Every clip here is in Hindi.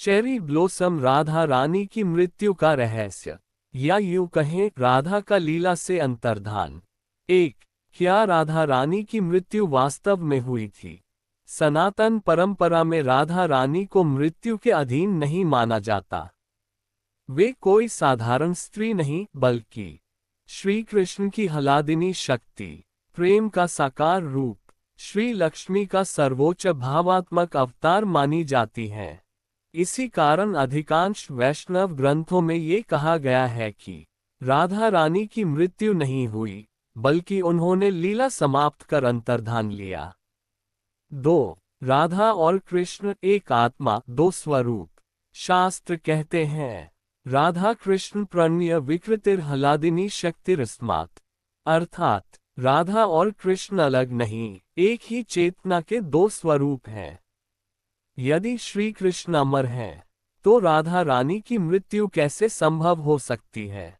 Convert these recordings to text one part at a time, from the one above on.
चेरी ब्लॉसम राधा रानी की मृत्यु का रहस्य, या यूं कहें राधा का लीला से अंतर्धान। 1. क्या राधा रानी की मृत्यु वास्तव में हुई थी? सनातन परंपरा में राधा रानी को मृत्यु के अधीन नहीं माना जाता। वे कोई साधारण स्त्री नहीं बल्कि श्री कृष्ण की हलादिनी शक्ति, प्रेम का साकार रूप, श्री लक्ष्मी का सर्वोच्च भावात्मक अवतार मानी जाती हैं। इसी कारण अधिकांश वैष्णव ग्रंथों में ये कहा गया है कि राधा रानी की मृत्यु नहीं हुई, बल्कि उन्होंने लीला समाप्त कर अंतर्धान लिया। 2. राधा और कृष्ण एक आत्मा दो स्वरूप। शास्त्र कहते हैं राधा कृष्ण प्रणय विकृतिर हलादिनी शक्तिरस्मात्, अर्थात राधा और कृष्ण अलग नहीं, एक ही चेतना के दो स्वरूप हैं। यदि श्री कृष्ण अमर हैं, तो राधा रानी की मृत्यु कैसे संभव हो सकती है?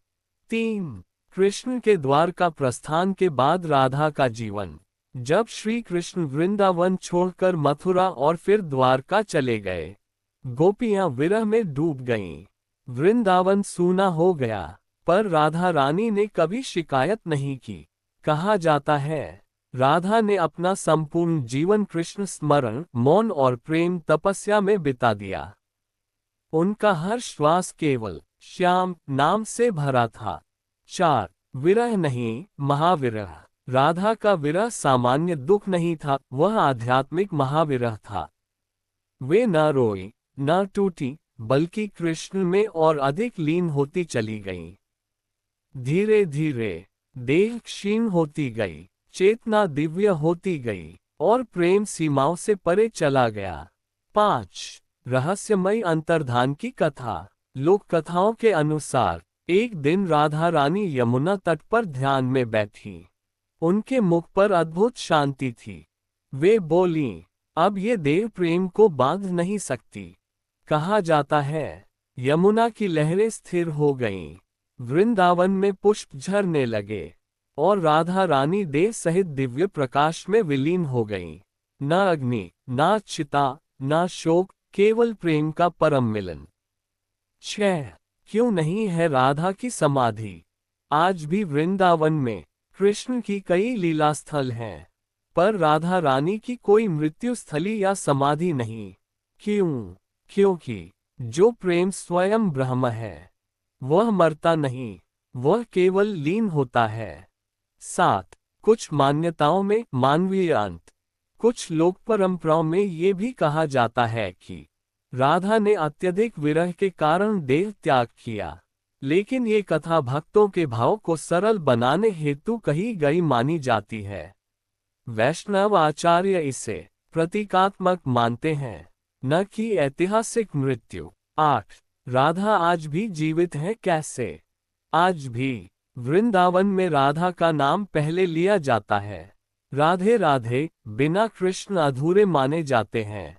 3. कृष्ण के द्वारका प्रस्थान के बाद राधा का जीवन। जब श्री कृष्ण वृंदावन छोड़कर मथुरा और फिर द्वारका चले गए, गोपियां विरह में डूब गईं। वृंदावन सूना हो गया, पर राधा रानी ने कभी शिकायत नहीं की। कहा जाता है राधा ने अपना संपूर्ण जीवन कृष्ण स्मरण, मौन और प्रेम तपस्या में बिता दिया। उनका हर श्वास केवल श्याम नाम से भरा था। 4. विरह नहीं, महाविरह। राधा का विरह सामान्य दुख नहीं था, वह आध्यात्मिक महाविरह था। वे न रोई, न टूटी, बल्कि कृष्ण में और अधिक लीन होती चली गईं। धीरे धीरे देह क्षीण होती गई, चेतना दिव्य होती गई, और प्रेम सीमाओं से परे चला गया। 5. रहस्यमयी अंतर्धान की कथा। लोक कथाओं के अनुसार एक दिन राधा रानी यमुना तट पर ध्यान में बैठी। उनके मुख पर अद्भुत शांति थी। वे बोलीं, अब ये देव प्रेम को बांध नहीं सकती। कहा जाता है यमुना की लहरें स्थिर हो गईं, वृंदावन में पुष्प झरने लगे, और राधा रानी देह सहित दिव्य प्रकाश में विलीन हो गईं। न अग्नि, न चिता, न शोक, केवल प्रेम का परम मिलन। 6. क्यों नहीं है राधा की समाधि? आज भी वृंदावन में कृष्ण की कई लीला स्थल हैं, पर राधा रानी की कोई मृत्यु स्थली या समाधि नहीं। क्यों? क्योंकि जो प्रेम स्वयं ब्रह्म है, वह मरता नहीं, वह केवल लीन होता है। 7. कुछ मान्यताओं में मानवीय अंत। कुछ लोक परंपराओं में ये भी कहा जाता है कि राधा ने अत्यधिक विरह के कारण देह त्याग किया, लेकिन ये कथा भक्तों के भाव को सरल बनाने हेतु कही गई मानी जाती है। वैष्णव आचार्य इसे प्रतीकात्मक मानते हैं, न कि ऐतिहासिक मृत्यु। 8. राधा आज भी जीवित है कैसे? आज भी वृंदावन में राधा का नाम पहले लिया जाता है। राधे राधे बिना कृष्ण अधूरे माने जाते हैं।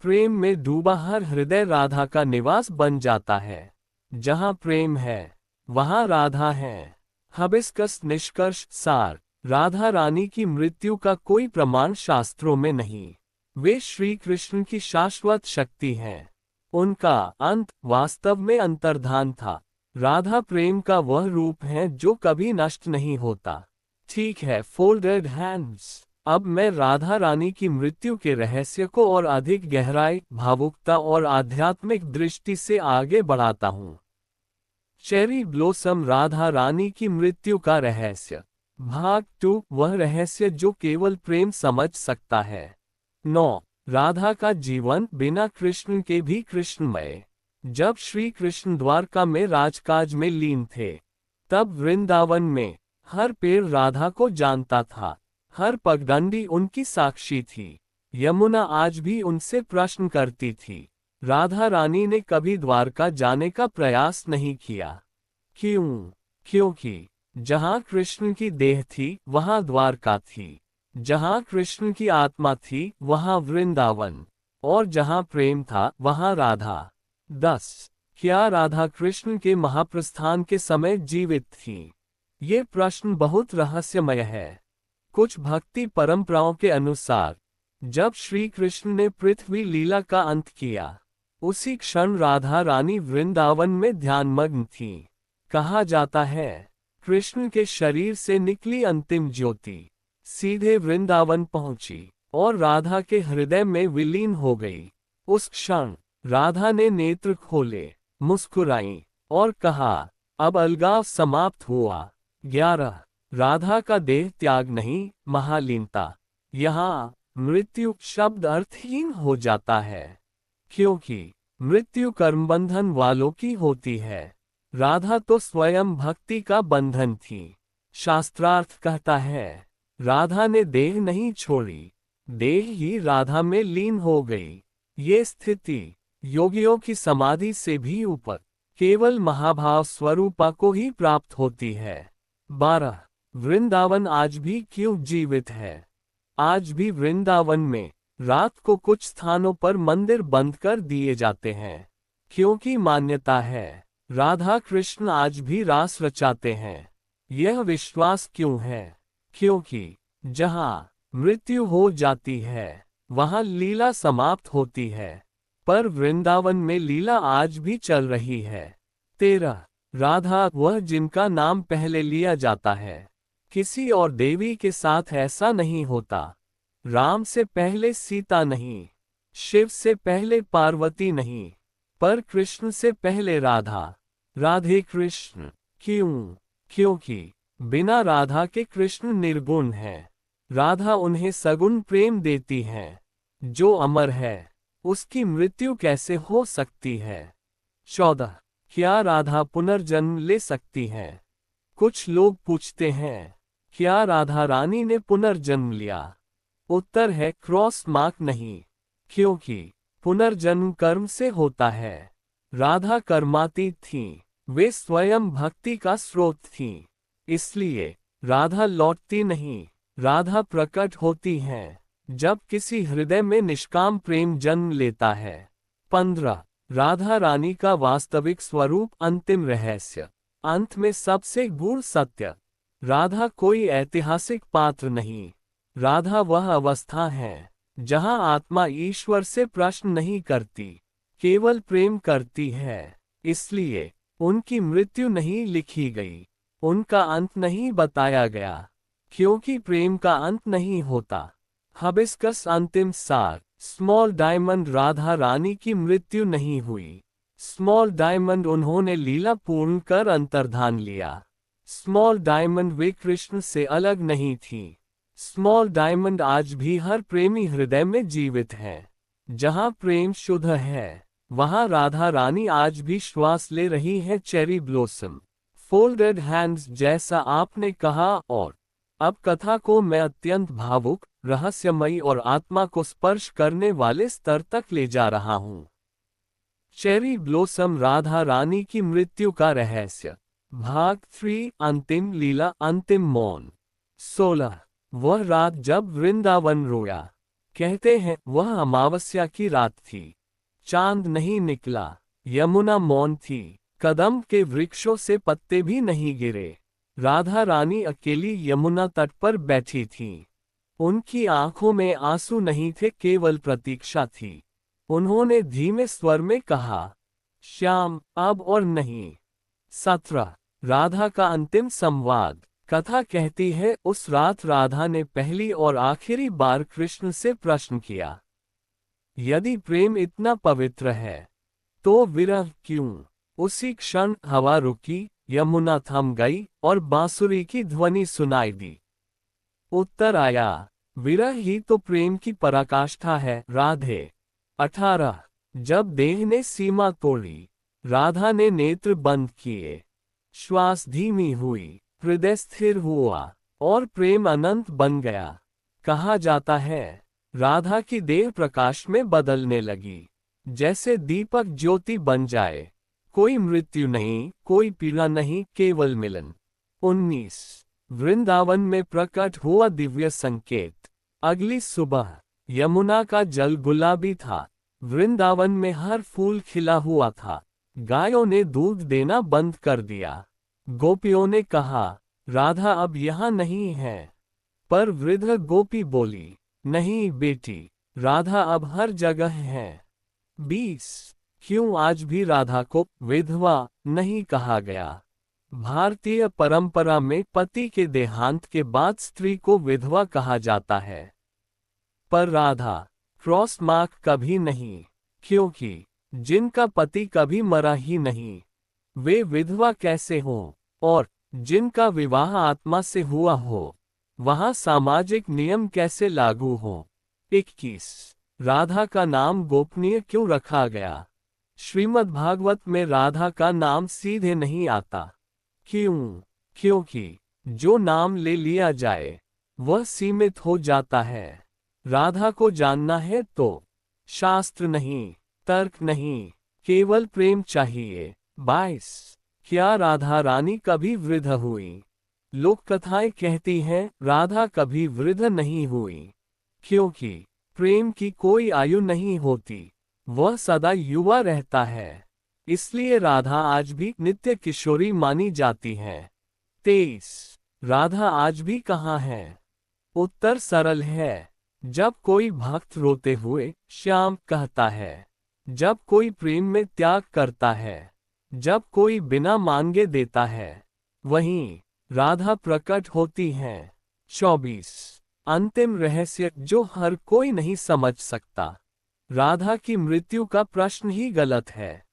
प्रेम में डूबा हर हृदय राधा का निवास बन जाता है। जहाँ प्रेम है, वहाँ राधा है। हबिस्कस निष्कर्ष सार। राधा रानी की मृत्यु का कोई प्रमाण शास्त्रों में नहीं। वे श्री कृष्ण की शाश्वत शक्ति हैं। उनका अंत वास्तव में अंतर्धान था। राधा प्रेम का वह रूप है जो कभी नष्ट नहीं होता। ठीक है, फोल्डेड हैंड्स। अब मैं राधा रानी की मृत्यु के रहस्य को और अधिक गहराई, भावुकता और आध्यात्मिक दृष्टि से आगे बढ़ाता हूँ। चेरी ब्लॉसम राधा रानी की मृत्यु का रहस्य, भाग 2। वह रहस्य जो केवल प्रेम समझ सकता है। 9. राधा का जीवन बिना कृष्ण के भी कृष्णमय। जब श्री कृष्ण द्वारका में राजकाज में लीन थे, तब वृंदावन में हर पेड़ राधा को जानता था, हर पगडंडी उनकी साक्षी थी। यमुना आज भी उनसे प्रश्न करती थी। राधा रानी ने कभी द्वारका जाने का प्रयास नहीं किया। क्यों? क्योंकि जहाँ कृष्ण की देह थी, वहाँ द्वारका थी। जहाँ कृष्ण की आत्मा थी, वहाँ वृंदावन। और जहाँ प्रेम था, वहाँ राधा। 10. क्या राधा कृष्ण के महाप्रस्थान के समय जीवित थी? ये प्रश्न बहुत रहस्यमय है। कुछ भक्ति परंपराओं के अनुसार जब श्री कृष्ण ने पृथ्वी लीला का अंत किया, उसी क्षण राधा रानी वृंदावन में ध्यानमग्न थी। कहा जाता है कृष्ण के शरीर से निकली अंतिम ज्योति सीधे वृंदावन पहुंची और राधा के हृदय में विलीन हो गई। उस क्षण राधा ने नेत्र खोले, मुस्कुराई और कहा, अब अलगाव समाप्त हुआ। 11 राधा का देह त्याग नहीं, महालीनता। यहाँ मृत्यु शब्द अर्थहीन हो जाता है, क्योंकि मृत्यु कर्मबंधन वालों की होती है। राधा तो स्वयं भक्ति का बंधन थी। शास्त्रार्थ कहता है राधा ने देह नहीं छोड़ी, देह ही राधा में लीन हो गई। ये स्थिति योगियों की समाधि से भी ऊपर केवल महाभाव स्वरूपा को ही प्राप्त होती है। 12 वृंदावन आज भी क्यों जीवित है? आज भी वृंदावन में रात को कुछ स्थानों पर मंदिर बंद कर दिए जाते हैं, क्योंकि मान्यता है राधा कृष्ण आज भी रास रचाते हैं। यह विश्वास क्यों है? क्योंकि जहाँ मृत्यु हो जाती है वहाँ लीला समाप्त होती है, पर वृंदावन में लीला आज भी चल रही है। 13 राधा वह जिनका नाम पहले लिया जाता है। किसी और देवी के साथ ऐसा नहीं होता। राम से पहले सीता नहीं, शिव से पहले पार्वती नहीं, पर कृष्ण से पहले राधा। राधे कृष्ण। क्यों? क्योंकि बिना राधा के कृष्ण निर्गुण हैं। राधा उन्हें सगुण प्रेम देती हैं। जो अमर है उसकी मृत्यु कैसे हो सकती है? 14 क्या राधा पुनर्जन्म ले सकती है? कुछ लोग पूछते हैं, क्या राधा रानी ने पुनर्जन्म लिया? उत्तर है क्रॉस मार्क नहीं, क्योंकि पुनर्जन्म कर्म से होता है। राधा कर्मातीत थीं, वे स्वयं भक्ति का स्रोत थीं। इसलिए राधा लौटती नहीं, राधा प्रकट होती हैं जब किसी हृदय में निष्काम प्रेम जन्म लेता है। 15 राधा रानी का वास्तविक स्वरूप, अंतिम रहस्य। अंत में सबसे गूढ़ सत्य। राधा कोई ऐतिहासिक पात्र नहीं। राधा वह अवस्था है जहां आत्मा ईश्वर से प्रश्न नहीं करती, केवल प्रेम करती है। इसलिए उनकी मृत्यु नहीं लिखी गई, उनका अंत नहीं बताया गया, क्योंकि प्रेम का अंत नहीं होता। हबिस्कस अंतिम सार। स्मॉल डायमंड राधा रानी की मृत्यु नहीं हुई। स्मॉल डायमंड उन्होंने लीला पूर्ण कर अंतर्धान लिया। स्मॉल डायमंड वे कृष्ण से अलग नहीं थी। स्मॉल डायमंड आज भी हर प्रेमी हृदय में जीवित है। जहां प्रेम शुद्ध है वहां राधा रानी आज भी श्वास ले रही है। चेरी ब्लॉसम फोल्डेड हैंड्स जैसा आपने कहा। और अब कथा को मैं अत्यंत भावुक, रहस्यमयी और आत्मा को स्पर्श करने वाले स्तर तक ले जा रहा हूँ। चेरी ब्लॉसम राधा रानी की मृत्यु का रहस्य, भाग 3 अंतिम लीला, अंतिम मौन। 16 वह रात जब वृंदावन रोया। कहते हैं वह अमावस्या की रात थी। चांद नहीं निकला, यमुना मौन थी, कदम के वृक्षों से पत्ते भी नहीं गिरे। राधा रानी अकेली यमुना तट पर बैठी थीं। उनकी आंखों में आंसू नहीं थे, केवल प्रतीक्षा थी। उन्होंने धीमे स्वर में कहा, श्याम अब और नहीं। 17 राधा का अंतिम संवाद। कथा कहती है उस रात राधा ने पहली और आखिरी बार कृष्ण से प्रश्न किया, यदि प्रेम इतना पवित्र है तो विरह क्यों? उसी क्षण हवा रुकी, यमुना थम गई और बांसुरी की ध्वनि सुनाई दी। उत्तर आया, विरह ही तो प्रेम की पराकाष्ठा है राधे। 18 जब देह ने सीमा तोड़ी, राधा ने नेत्र बंद किए, श्वास धीमी हुई, हृदय स्थिर हुआ और प्रेम अनंत बन गया। कहा जाता है राधा की देह प्रकाश में बदलने लगी, जैसे दीपक ज्योति बन जाए। कोई मृत्यु नहीं, कोई पीड़ा नहीं, केवल मिलन। 19 वृंदावन में प्रकट हुआ दिव्य संकेत। अगली सुबह यमुना का जल गुलाबी था। वृंदावन में हर फूल खिला हुआ था। गायों ने दूध देना बंद कर दिया। गोपियों ने कहा, राधा अब यहाँ नहीं है। पर वृद्ध गोपी बोली, नहीं बेटी, राधा अब हर जगह है। 20 क्यों आज भी राधा को विधवा नहीं कहा गया? भारतीय परंपरा में पति के देहांत के बाद स्त्री को विधवा कहा जाता है, पर राधा क्रॉस मार्क कभी नहीं, क्योंकि जिनका पति कभी मरा ही नहीं, वे विधवा कैसे हों? और जिनका विवाह आत्मा से हुआ हो, वहां सामाजिक नियम कैसे लागू हों? 21 राधा का नाम गोपनीय क्यों रखा गया? श्रीमद् भागवत में राधा का नाम सीधे नहीं आता। क्यों? क्योंकि जो नाम ले लिया जाए वह सीमित हो जाता है। राधा को जानना है तो शास्त्र नहीं, तर्क नहीं, केवल प्रेम चाहिए। 22 क्या राधा रानी कभी वृद्ध हुई? लोक कथाएं कहती हैं राधा कभी वृद्ध नहीं हुई, क्योंकि प्रेम की कोई आयु नहीं होती, वह सदा युवा रहता है। इसलिए राधा आज भी नित्य किशोरी मानी जाती है। 23 राधा आज भी कहाँ है? उत्तर सरल है, जब कोई भक्त रोते हुए श्याम कहता है, जब कोई प्रेम में त्याग करता है, जब कोई बिना मांगे देता है, वहीं राधा प्रकट होती हैं। 24 अंतिम रहस्य जो हर कोई नहीं समझ सकता। राधा की मृत्यु का प्रश्न ही गलत है,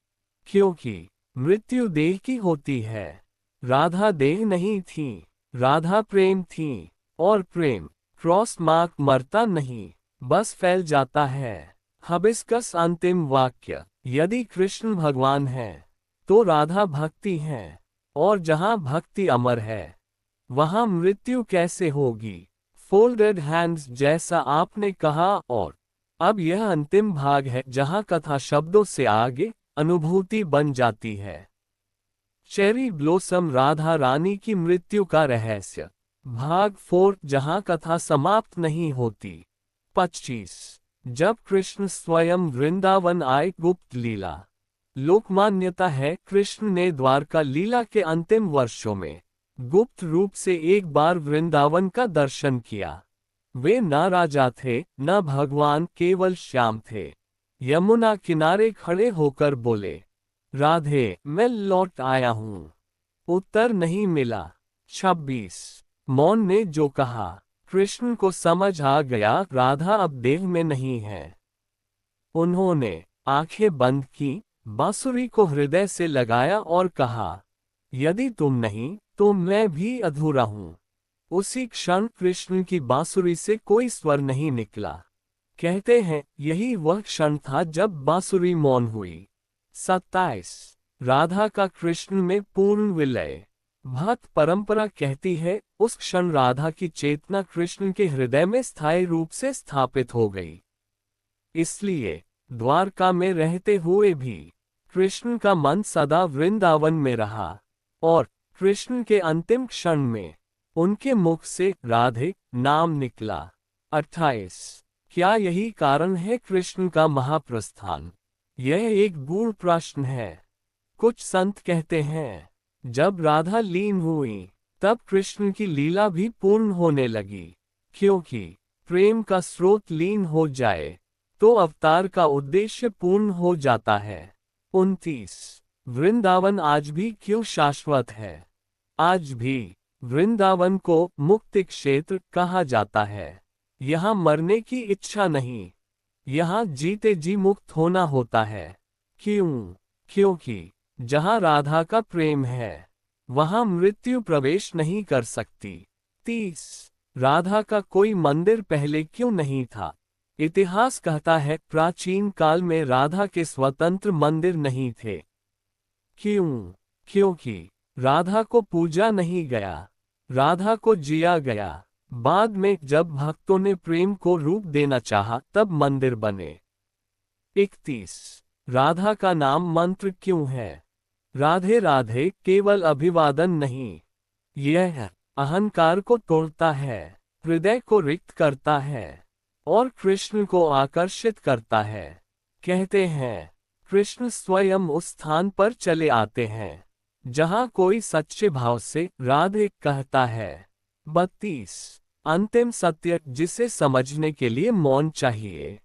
क्योंकि मृत्यु देह की होती है, राधा देह नहीं थी, राधा प्रेम थी, और प्रेम क्रॉस मार्क मरता नहीं, बस फैल जाता है। हबिस्कस अंतिम वाक्य यदि कृष्ण भगवान है तो राधा भक्ति है, और जहां भक्ति अमर है वहां मृत्यु कैसे होगी? फोल्डेड हैंड्स जैसा आपने कहा। और अब यह अंतिम भाग है जहां कथा शब्दों से आगे अनुभूति बन जाती है। चेरी ब्लोसम राधा रानी की मृत्यु का रहस्य, भाग 4 जहां कथा समाप्त नहीं होती। 25 जब कृष्ण स्वयं वृंदावन आए। गुप्त लीला लोकमान्यता है कृष्ण ने द्वारका लीला के अंतिम वर्षों में गुप्त रूप से एक बार वृंदावन का दर्शन किया। वे न राजा थे न भगवान, केवल श्याम थे। यमुना किनारे खड़े होकर बोले, राधे मैं लौट आया हूँ। उत्तर नहीं मिला। 26 मौन ने जो कहा, कृष्ण को समझ आ गया राधा अब देह में नहीं है। उन्होंने आंखें बंद की, बांसुरी को हृदय से लगाया और कहा, यदि तुम नहीं तो मैं भी अधूरा हूँ। उसी क्षण कृष्ण की बांसुरी से कोई स्वर नहीं निकला। कहते हैं यही वह क्षण था जब बांसुरी मौन हुई। 27 राधा का कृष्ण में पूर्ण विलय। भक्त परंपरा कहती है उस क्षण राधा की चेतना कृष्ण के हृदय में स्थायी रूप से स्थापित हो गई। इसलिए द्वारका में रहते हुए भी कृष्ण का मन सदा वृंदावन में रहा, और कृष्ण के अंतिम क्षण में उनके मुख से राधे नाम निकला। 28 क्या यही कारण है कृष्ण का महाप्रस्थान? यह एक गूढ़ प्रश्न है। कुछ संत कहते हैं जब राधा लीन हुई तब कृष्ण की लीला भी पूर्ण होने लगी, क्योंकि प्रेम का स्रोत लीन हो जाए तो अवतार का उद्देश्य पूर्ण हो जाता है। 29 वृंदावन आज भी क्यों शाश्वत है? आज भी वृंदावन को मुक्ति क्षेत्र कहा जाता है। यहाँ मरने की इच्छा नहीं, यहाँ जीते जी मुक्त होना होता है। क्यों? क्योंकि जहाँ राधा का प्रेम है वहाँ मृत्यु प्रवेश नहीं कर सकती। 30 राधा का कोई मंदिर पहले क्यों नहीं था? इतिहास कहता है प्राचीन काल में राधा के स्वतंत्र मंदिर नहीं थे। क्यों? क्योंकि राधा को पूजा नहीं गया, राधा को जिया गया। बाद में जब भक्तों ने प्रेम को रूप देना चाहा तब मंदिर बने। 31 राधा का नाम मंत्र क्यों है? राधे राधे केवल अभिवादन नहीं, यह अहंकार को तोड़ता है, हृदय को रिक्त करता है और कृष्ण को आकर्षित करता है। कहते हैं कृष्ण स्वयं उस स्थान पर चले आते हैं जहां कोई सच्चे भाव से राधे कहता है। 32 अंतिम सत्य जिसे समझने के लिए मौन चाहिए।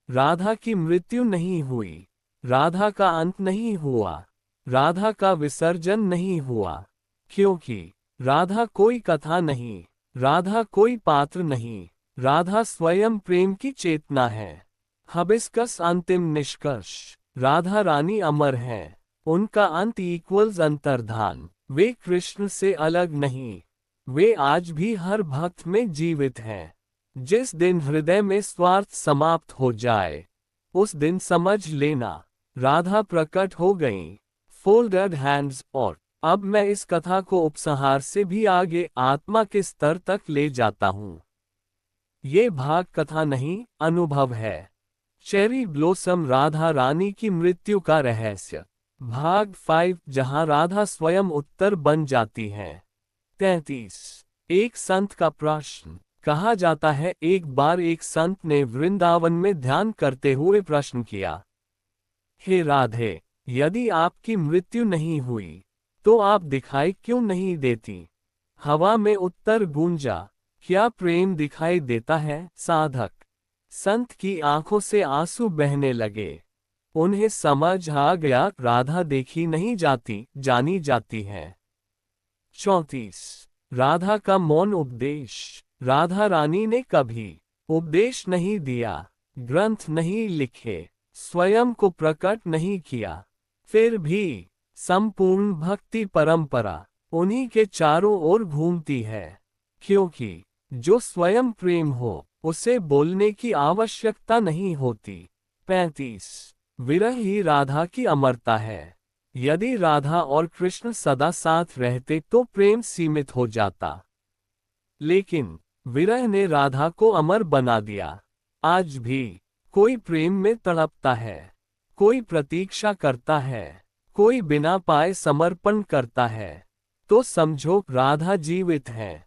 राधा की मृत्यु नहीं हुई, राधा का अंत नहीं हुआ, राधा का विसर्जन नहीं हुआ, क्योंकि राधा कोई कथा नहीं, राधा कोई पात्र नहीं, राधा स्वयं प्रेम की चेतना है। हबिस्कस अंतिम निष्कर्ष, राधा रानी अमर हैं, उनका अंत इक्वल्स अंतर्धान, वे कृष्ण से अलग नहीं, वे आज भी हर भक्त में जीवित हैं। जिस दिन हृदय में स्वार्थ समाप्त हो जाए, उस दिन समझ लेना राधा प्रकट हो गईं। Folded hands. और अब मैं इस कथा को उपसंहार से भी आगे आत्मा के स्तर तक ले जाता हूँ। ये भाग कथा नहीं, अनुभव है। चेरी ब्लोसम, राधा रानी की मृत्यु का रहस्य, भाग 5, जहां राधा स्वयं उत्तर बन जाती हैं। 33। एक संत का प्रश्न। कहा जाता है एक बार एक संत ने वृंदावन में ध्यान करते हुए प्रश्न किया, हे राधे, यदि आपकी मृत्यु नहीं हुई तो आप दिखाई क्यों नहीं देती? हवा में उत्तर गूंजा, क्या प्रेम दिखाई देता है? साधक संत की आंखों से आंसू बहने लगे। उन्हें समझ आ गया, राधा देखी नहीं जाती, जानी जाती है। 34। राधा का मौन उपदेश। राधा रानी ने कभी उपदेश नहीं दिया, ग्रंथ नहीं लिखे, स्वयं को प्रकट नहीं किया, फिर भी संपूर्ण भक्ति परंपरा उन्हीं के चारों ओर घूमती है, क्योंकि जो स्वयं प्रेम हो उसे बोलने की आवश्यकता नहीं होती। 35। विरह ही राधा की अमरता है। यदि राधा और कृष्ण सदा साथ रहते तो प्रेम सीमित हो जाता, लेकिन विरह ने राधा को अमर बना दिया। आज भी कोई प्रेम में तड़पता है, कोई प्रतीक्षा करता है, कोई बिना पाए समर्पण करता है, तो समझो राधा जीवित है।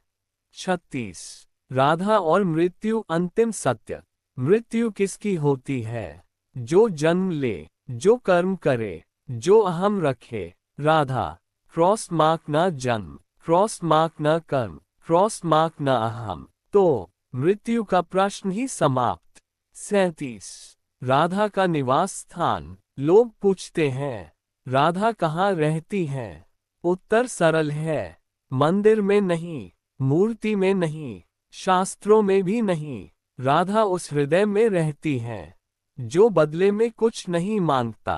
36। राधा और मृत्यु, अंतिम सत्य। मृत्यु किसकी होती है? जो जन्म ले, जो कर्म करे, जो अहम रखे। राधा, क्रॉस मार्क न जन्म, क्रॉस मार्क न कर्म, क्रॉस मार्क न अहम, तो मृत्यु का प्रश्न ही समाप्त। 37। राधा का निवास स्थान। लोग पूछते हैं, राधा कहाँ रहती है? उत्तर सरल है, मंदिर में नहीं, मूर्ति में नहीं, शास्त्रों में भी नहीं, राधा उस हृदय में रहती है जो बदले में कुछ नहीं मांगता।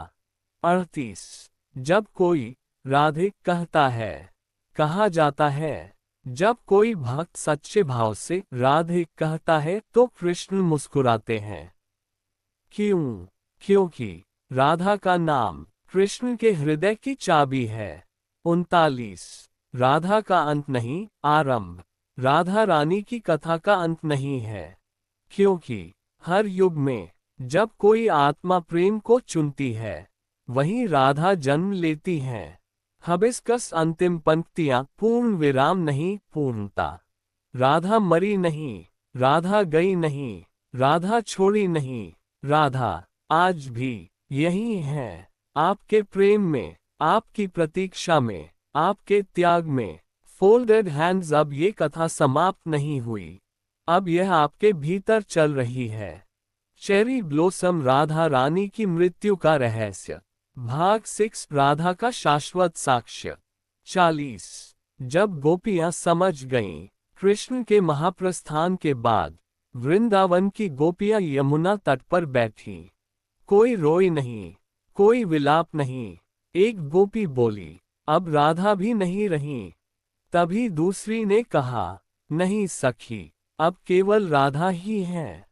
38। जब कोई राधे कहता है, कहा जाता है, जब कोई भक्त सच्चे भाव से राधे कहता है तो कृष्ण मुस्कुराते हैं। क्यों? क्योंकि राधा का नाम कृष्ण के हृदय की चाबी है। 39। राधा का अंत नहीं, आरंभ। राधा रानी की कथा का अंत नहीं है, क्योंकि हर युग में जब कोई आत्मा प्रेम को चुनती है, वहीं राधा जन्म लेती हैं। हबिस्कस अंतिम पंक्तियां, पूर्ण विराम नहीं, पूर्णता। राधा मरी नहीं, राधा गई नहीं, राधा छोड़ी नहीं, राधा आज भी यही है, आपके प्रेम में, आपकी प्रतीक्षा में, आपके त्याग में। Folded hands. अब ये कथा समाप्त नहीं हुई, अब यह आपके भीतर चल रही है। चेरी ब्लोसम, राधा रानी की मृत्यु का रहस्य, भाग 6, राधा का शाश्वत साक्ष्य। 40। जब गोपियां समझ गईं, कृष्ण के महाप्रस्थान के बाद वृंदावन की गोपियां यमुना तट पर बैठीं। कोई रोई नहीं, कोई विलाप नहीं। एक गोपी बोली, अब राधा भी नहीं रही। तभी दूसरी ने कहा, नहीं सखी, अब केवल राधा ही है,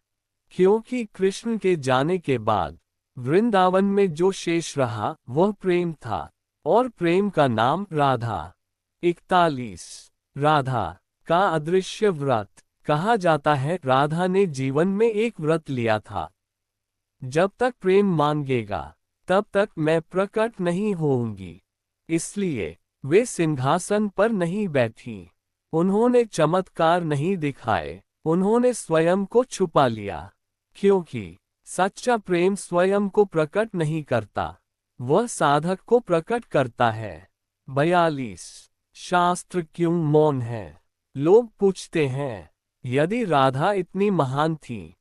क्योंकि कृष्ण के जाने के बाद वृंदावन में जो शेष रहा वह प्रेम था, और प्रेम का नाम राधा। 41। राधा का अदृश्य व्रत। कहा जाता है राधा ने जीवन में एक व्रत लिया था, जब तक प्रेम मांगेगा तब तक मैं प्रकट नहीं होऊंगी। इसलिए वे सिंहासन पर नहीं बैठी, उन्होंने चमत्कार नहीं दिखाए, उन्होंने स्वयं को छुपा लिया, क्योंकि सच्चा प्रेम स्वयं को प्रकट नहीं करता, वह साधक को प्रकट करता है। 42। शास्त्र क्यों मौन है? लोग पूछते हैं, यदि राधा इतनी महान थी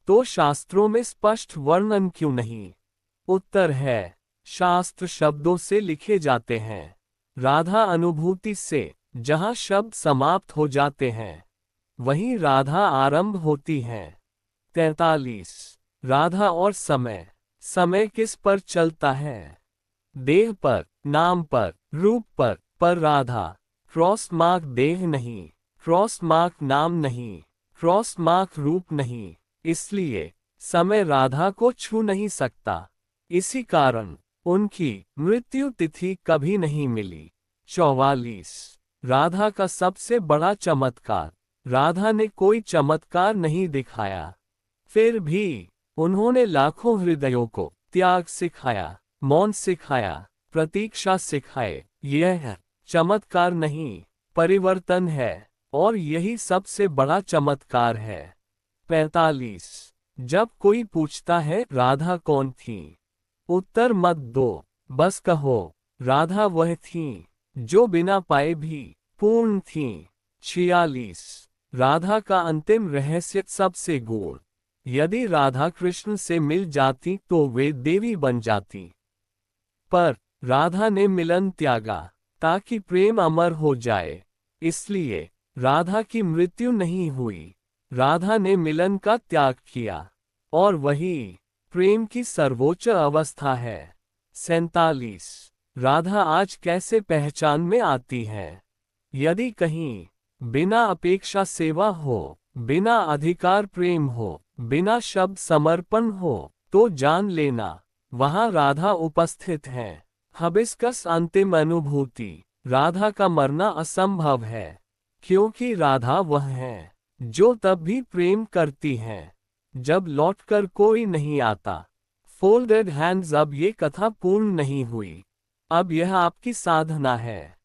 तो शास्त्रों में स्पष्ट वर्णन क्यों नहीं? उत्तर है, शास्त्र शब्दों से लिखे जाते हैं। राधा अनुभूति से, जहाँ शब्द समाप्त हो जाते हैं वहीं राधा आरंभ होती हैं। 43। राधा और समय। समय किस पर चलता है? देह पर, नाम पर, रूप पर राधा। क्रॉस मार्क देह नहीं, क्रॉस मार्क नाम नहीं, क्रॉस मार्क रूप नहीं, इसलिए समय राधा को छू नहीं सकता। इसी कारण उनकी मृत्यु तिथि कभी नहीं मिली। 44। राधा का सबसे बड़ा चमत्कार। राधा ने कोई चमत्कार नहीं दिखाया, फिर भी उन्होंने लाखों हृदयों को त्याग सिखाया, मौन सिखाया, प्रतीक्षा सिखाए। यह चमत्कार नहीं, परिवर्तन है, और यही सबसे बड़ा चमत्कार है। 45। जब कोई पूछता है राधा कौन थी, उत्तर मत दो, बस कहो राधा वह थी जो बिना पाए भी पूर्ण थी। 46। राधा का अंतिम रहस्य सबसे गूढ़। यदि राधा कृष्ण से मिल जाती तो वे देवी बन जाती, पर राधा ने मिलन त्यागा ताकि प्रेम अमर हो जाए, इसलिए राधा की मृत्यु नहीं हुई। राधा ने मिलन का त्याग किया, और वही प्रेम की सर्वोच्च अवस्था है। 47। राधा आज कैसे पहचान में आती है? यदि कहीं बिना अपेक्षा सेवा हो, बिना अधिकार प्रेम हो, बिना शब्द समर्पण हो, तो जान लेना वहां राधा उपस्थित है। हबिस्कस अंतिम अनुभूति। राधा का मरना असंभव है, क्योंकि राधा वह है जो तब भी प्रेम करती है जब लौटकर कोई नहीं आता। Folded hands. अब ये कथा पूर्ण नहीं हुई, अब यह आपकी साधना है।